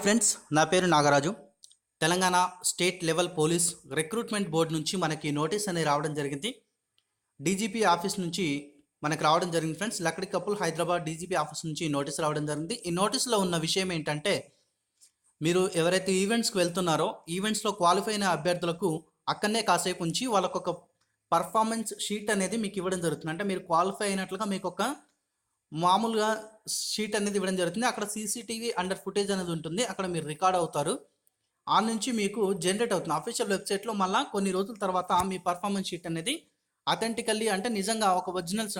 Friends, నా పేరు Nagaraju. Telangana state level police recruitment board నుంచి మనకి నోటీస్ అనేది రావడం జరిగింది. డీజీపీ ఆఫీస్ నుంచి మనకు రావడం జరిగింది ఫ్రెండ్స్. లక్కడి కపుల్ హైదరాబాద్ డీజీపీ ఆఫీస్ నుంచి నోటీస్ రావడం జరిగింది. ఈ నోటీస్లో ఉన్న విషయం ఏంటంటే, మీరు ఎవరైతే ఈవెంట్స్కి వెళ్తున్నారో ఈవెంట్స్లో క్వాలిఫై అయిన అభ్యర్థులకు అక్కడనే కాసేపు ఉంచి వాళ్ళకు ఒక పర్ఫార్మెన్స్ షీట్ అనేది మీకు ఇవ్వడం జరుగుతుంది. అంటే మీరు క్వాలిఫై అయినట్లుగా మీకు ఒక మామూలుగా షీట్ అనేది ఇవ్వడం జరుగుతుంది. అక్కడ సీసీటీవీ అండర్ ఫుటేజ్ అనేది ఉంటుంది. అక్కడ మీరు రికార్డ్ అవుతారు. ఆ నుంచి మీకు జనరేట్ అవుతుంది అఫీషియల్ వెబ్సైట్లో. మళ్ళీ కొన్ని రోజుల తర్వాత మీ పర్ఫార్మెన్స్ షీట్ అనేది అథెంటికల్లీ అంటే నిజంగా ఒక ఒరిజినల్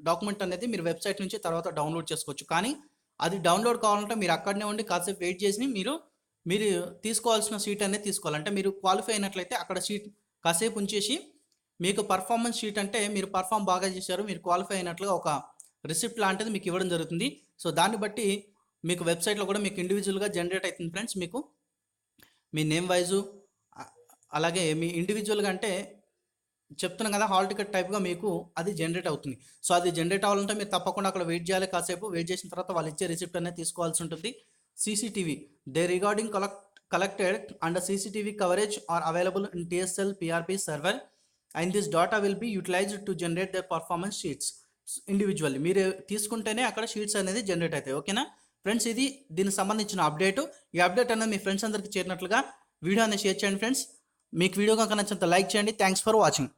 డాక్యుమెంట్ అనేది మీరు వెబ్సైట్ నుంచి తర్వాత డౌన్లోడ్ చేసుకోవచ్చు. కానీ అది డౌన్లోడ్ కావాలంటే మీరు అక్కడనే ఉండి కాసేపు వెయిట్ చేసి మీరు తీసుకోవాల్సిన షీట్ అనేది తీసుకోవాలంటే మీరు క్వాలిఫై అయినట్లయితే అక్కడ షీట్ కాసేపు ఉంచేసి మీకు పర్ఫార్మెన్స్ షీట్ అంటే మీరు పర్ఫామ్ బాగా చేశారు, మీరు క్వాలిఫై అయినట్లుగా ఒక రిసిప్ట్ లాంటిది మీకు ఇవ్వడం జరుగుతుంది. సో దాన్ని బట్టి మీకు వెబ్సైట్లో కూడా మీకు ఇండివిజువల్గా జనరేట్ అవుతుంది ఫ్రెండ్స్. మీకు మీ నేమ్ వైజు అలాగే మీ ఇండివిజువల్గా అంటే చెప్తున్నాం కదా, హాల్ టికెట్ టైప్గా మీకు అది జనరేట్ అవుతుంది. సో అది జనరేట్ అవ్వాలంటే మీరు తప్పకుండా అక్కడ వెయిట్ చేయాలి. కాసేపు వెయిట్ చేసిన తర్వాత వాళ్ళు ఇచ్చే రిసిప్ట్ అనేది తీసుకోవాల్సి ఉంటుంది. CCTV they regarding collected and CCTV coverage are available in TSPSC server and this data will be utilized to generate the performance sheets individually. మీరు తీసుకుంటేనే అక్కడ షీట్స్ అనేది జనరేట్ అవుతాయి. ఓకేనా ఫ్రెండ్స్, ఇది దీనికి సంబంధించిన అప్డేట్. ఈ అప్డేట్ అనేది మీ ఫ్రెండ్స్ అందరికీ చేరినట్లుగా వీడియో అనేది షేర్ చేయండి ఫ్రెండ్స్. మీకు వీడియో కనుక నచ్చినంత లైక్ చేయండి. Thanks for watching.